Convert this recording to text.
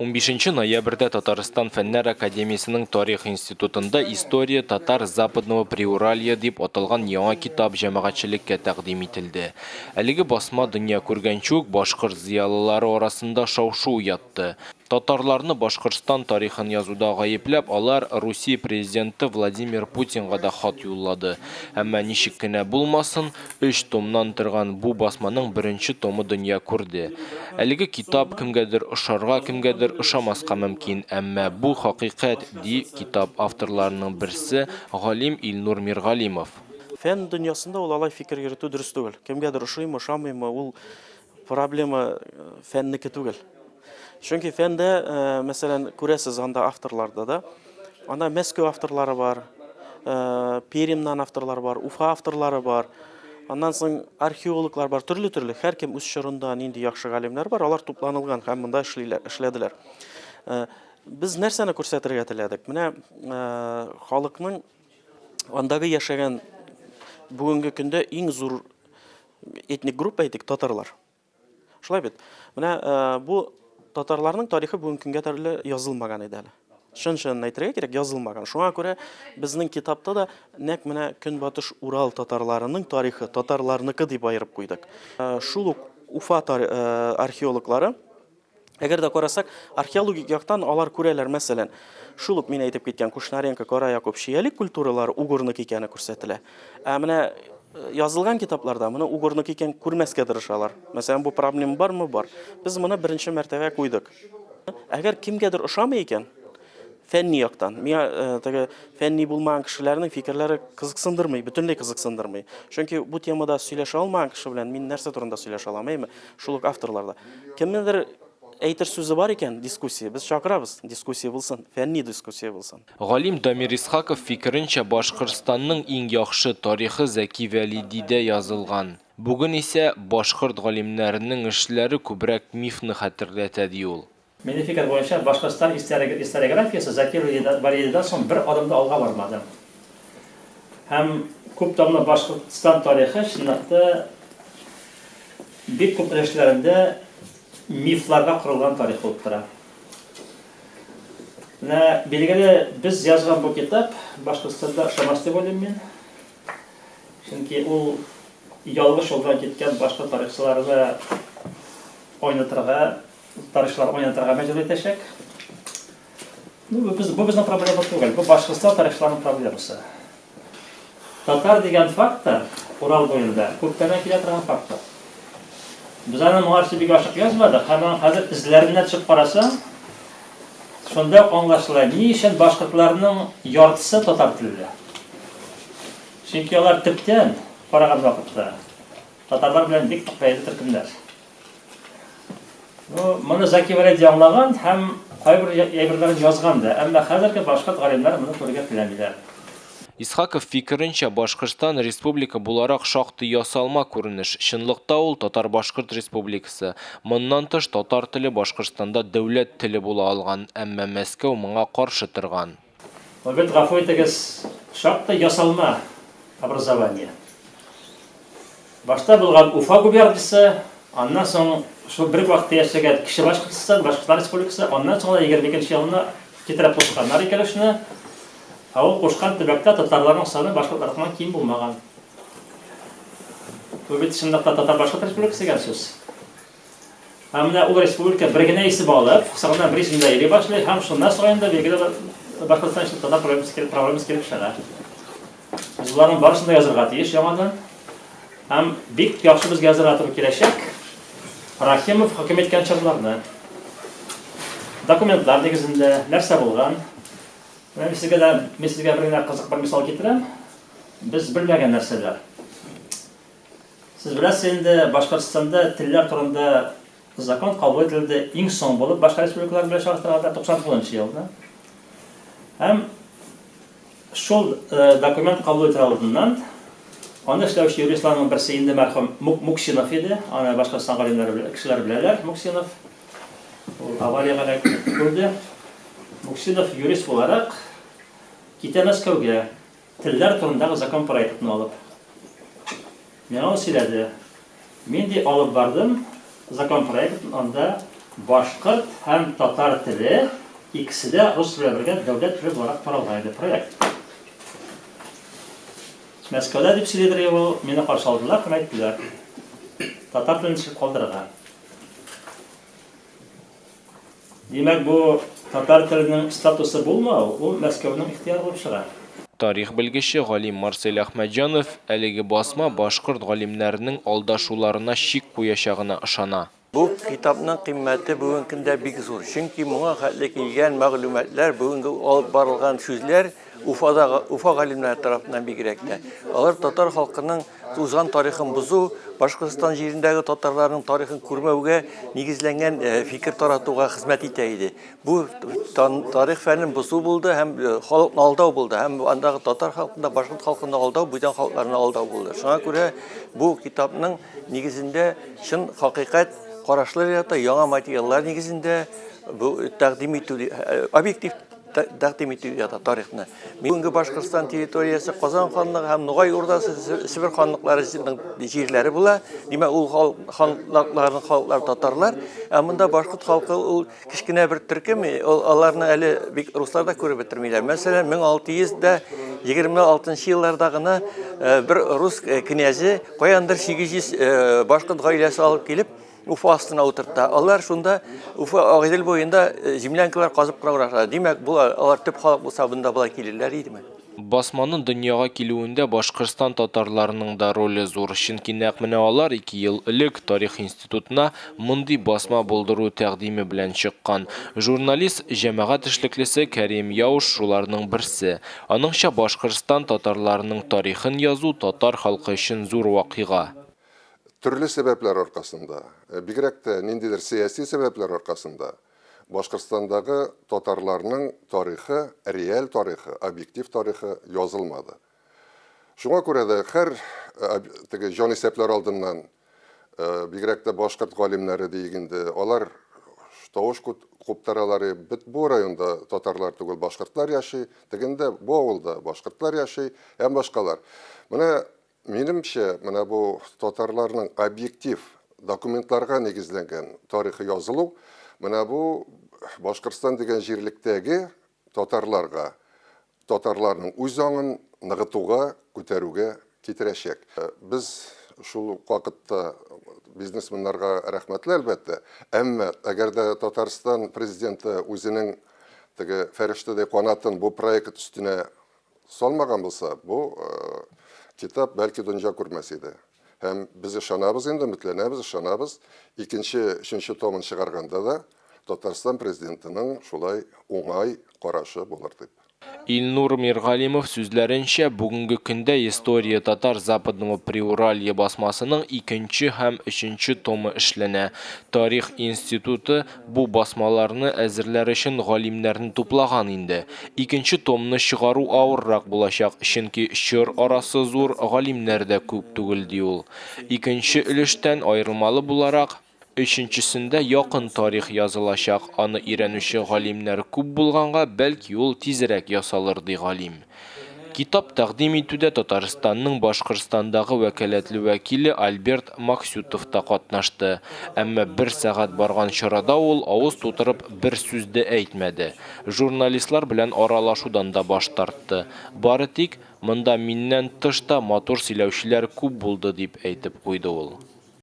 15 ноябрьдә Татарстан Фәннәр академиясенең Тарих институтында «История татар западного Приуралья» дип аталган яңа китап җәмәгатьчелеккә тәкъдим ителде. Әлеге басма дөнья күргәнче үк башкорт зыялылары арасында шау-шу уятты. Татарларны Башкортстан тарихын язуда гаепләп, алар Русия президенты Владимир Путинга да хат юллады. Әмма ничек кенә булмасын, 3 томнан торган бу басманың беренче томы дөнья күрде. Әлеге китап кемгәдер ошарга, кемгәдер ошамаска мөмкин, әмма бу хакыйкать, ди китап авторларының берсе галим Илнур Миргалимов. Фән дөньясында ул алай фикер йөртү дөрес түгел. Кемгәдер ошыймы, ошамыймы, ул проблема фәннеке түгел. Чөнки фәндә, мәсәлән, күрәсез анда авторларда да, анда Мәскәү авторлары бар, Пермьнән авторлары бар, Уфа авторлары бар. Аннан соң археологлар бар, төрле-төрле. Һәркем үз чорында нинди яхшы галимнәр бар, алар тупланылган һәм монда эшләделәр. Без нәрсәне күрсәтергә теләдек? Менә халыкның андагы яшәгән бүгенге көндә иң зур этник группа әйтик, татарлар. Шулай бит. Менә бу татарларның тарихы бүгенге көнгә төрле язылмаган иде әле. Шын-шын әйтергә кирәк, язылмаган. Шуңа күрә безнең китапта да нәкъ менә Көнбатыш Урал татарларының тарихы, татарларныкы дип аерып куйдык. Шул ук Уфа археологлары, әгәр дә карасак, археологик яктан алар күрәләр, мәсәлән, шул ук мин әйтеп киткән Кушнаренко, Кара Якуб шиялек культуралары угорнык икәне күрсәтелә. Менә язылган китапларда моны угорнык икән күрмәскә тырышалар. Мәсәлән, бу проблема бармы? Бар. Без моны беренче мәртәбә куйдык. Әгәр кемгәдер ошамый икән, фәнни яктан, миңа теге фәнни булмаган кешеләрнең фикерләре кызыксындырмый, бөтенләй кызыксындырмый. Чөнки бу темада сөйләшә алмаган кеше белән мин нәрсә турында сөйләшә алмыймы? Шул ук авторларда. Кемнедер әйтер сүзе бар икән, дискуссия, без чакырабыз, дискуссия булсын, фәнни дискуссия булсын. Галим Дамир Исхаков фикеренчә, Башкортстанның иң яхшы тарихы Зәки Вәлидидә язылган. Бүген исә башкорт галимнәренең эшләре күбрәк мифны хәтерләтә, ди ул. Менә фикер буенча Башкортстан историографиясы Зәки Вәлидидән соң бер адымда алга бармады. Һәм күп томлы Башкортстан тарихы чынлыкта бик күп эшләрендә мифларга корылган тарих булып тора. Менә билгеле без язган бу китап Башкортстанда ошамас дип уйлыйм мин. Чөнки ул ялгыш юлдан киткән башка тарихчыларны тарихчылар ойнатырга мәҗбүр итәчәк. Бу безнең проблема түгел, бу Башкортстан тарихчыларының проблемасы. Татар дигән фактор Урал буенда күптән килә торган фактор. Biz аны моңарчы бик ачык язмадык, һәм хәзер изләренә төшеп карасаң, шунда аңлашыла, ни өчен башкортларның яртысы татар телле. Чөнки алар төптән караган вакытта татарлар белән бик бәйле төркемнәр. Моны Зәки Вәлиди аңлаган һәм кайбер әйберләрен язган да, әмма хәзерге башкорт галимнәр моны күрергә теләмиләр. Исхаков фикеренчә, Башкортстан республика буларак шактый ясалма күренеш. Чынлыкта ул Татар-Башкорт республикасы. Моннан тыш татар теле Башкортстанда дәүләт теле була алган, әмма Мәскәү моңа каршы торган. Бит гафу итегез, шактый ясалма образование. Башта булган Уфа губерниясе, аннан соң шул бер вакытта яшәгән кеше Башкортстан республикасы, аннан соң 22нче елны китереп кушканнар икән. Ул кушкан төбәктә татарларның саны башкортлардан ким булмаган. Бу бит чынлыкта Татар-Башкорт республикасы дигән сүз. Һәм менә ул республика бер генә исем алып, сагына бер исемдә йөри башлый, һәм шуннан соң инде билгеле Башкортстан өчен татар проблемасы килеп чыга. Буларның барысын да язырга тиеш яңадан. Һәм бик яхшы безгә язырга туры киләчәк. Рахимов хөкем иткән чорларны, документлар нигезендә нәрсә булган? Мен сезгә бер генә кызык бер мисал китерәм. Без белмәгән нәрсәләр. Сез беләсез инде Башкортстанда телләр турында закон кабул ителде иң соң булып башка республикалар белән чагыштырганда 99 елда. Һәм шул документ кабул ителә алдыннан анда эшләүче юристларның берсе инде мәрхүм Муксинов иде. Аны Башкортстан галимнәре кешеләр беләләр. Муксинов аварияга күрде. Муксинов юрист буларак китә Мәскәүгә телләр турындагы закон проектын алып. Миңа сөйләде. Мин ди алып бардым закон проектын, анда башкорт һәм татар теле икесе дә рус теле белән дәүләт теле буларак таралган иде проект. Мәскәүдә дип сөйләдерге бу, мине каршы алдылар, һәм әйттеләр. Татар телен сөйләп калдырырга. Димәк, бу татар теленең статусы булмау, ул Мәскәүнең ихтыяры булып чыга. Тарих белгече галим Марсель Әхмәтҗанов әлеге басма башкорт галимнәренең алдашуларына шик куячагына ышана. Бу китапның кыйммәте бүгенге көндә бик зур. Чөнки моңа хәтле килгән мәгълүматлар, бүгенге алып барылган сүзләр Уфа галимнәре тарафыннан бигрәк тә. Алар татар халкының узган тарихын бузу, Башкортстан җирендәге татарларның тарихын күрмәүгә нигезләнгән фикер таратуга хезмәт итә иде. Бу тарих фәнен бузу булды һәм халыкны алдау булды. Һәм андагы татар халкында, башкорт халкында алдау, бүтән халыкларны алдау булды. Шуңа күрә бу китапның нигезендә чын хакыйкать карашлар ята, яңа материаллар нигезендә бу тәкъдим итү, объектив тәкъдим итү ята тарихны. Бүгенге Башкортстан территориясе Казан ханлыгы һәм Нугай Урдасы, Сибир ханлыкларының җирләре була. Димәк, ул ханлыкларның халыклар татарлар. Ә монда башкорт халкы ул кичкенә бер төркем, аларны әле бик русларда күреп бетермиләр. Мәсәлән, 1626 елларда гына бер рус князы каяндыр 800 башкорт гаиләсе алып килеп Уфа астына утыртта. Алар шунда Уфа Агыйдел буенда землянкалар казып кыра. Димәк, бу алар төп халык булса, бунда булай килерләр идеме? Басманың дөньяга килүендә Башкортстан татарларының да роле зур. Чөнки нәкъ менә алар 2 ел элек Тарих институтына мондый басма булдыру тәкъдиме белән чыккан. Журналист җәмәгать эшлеклесе Кәрим Яуш шуларның берсе. Аныңча, Башкортстан татарларының тарихын язу татар халкы өчен зур вакыйга. Төрле сәбәпләр аркасында, бигрәк тә ниндидер сияси сәбәпләр аркасында Башкортстандагы татарларның тарихы, реаль тарихы, объектив тарихы язылмады. Шуңа күрә дә һәр теге җан исәпләр алдыннан бигрәк тә башкорт галимнәре дигәндә, алар тавыш куптаралары бит бу районда татарлар түгел, башкортлар яши, дигәндә бу авылда башкортлар яши, һәм башкалар. Менә минемчә, менә бу татарларның объектив документларга нигезләнгән тарихы язылу, менә бу Башкортстан дигән җирлектәге татарларга, татарларның үз аңын ныгытуга, күтәрүгә китерәчәк. Без шул вакытта бизнесменнарга рәхмәтле әлбәттә, әмма әгәр дә Татарстан президенты үзенең теге фәрештәдәй канатын бу проект өстенә салмаган булса, бу китап бәлки дөнья күрмәс иде. Һәм без ышанабыз инде, өметләнәбез, ышанабыз. Икенче, өченче томын чыгарганда да Татарстан президентының шулай уңай карашы булыр дип. Илнур Миргалимов сүзләренчә, бүгенге көндә История татар Западного Приуралья басмасының 2 һәм 3 томы эшләнә. Тарих институты бу басмаларны әзерләр өчен галимнәрне туплаган инде. 2 томны чыгару авыррак булачак, чөнки чор арасы зур, галимнәр дә күп түгел ди ул. 2 өлештән аерылмалы буларак, 3-сендә якын тарих язылачак, аны өйрәнүче галимнәр күп булганга, бәлки ул тизрәк ясалыр ди галим. Китап тәкъдим итүдә Татарстанның Башкортстандагы вәкаләтле вәкиле Альберт Максютов та катнашты. Әмма 1 сәгать барган чарада ул авыз тутырып бер сүз дә әйтмәде. Журналистлар белән аралашудан да баш тартты. Бары тик монда миннән тышта матур сөйләүчеләр күп булды дип әйтеп куйды ул.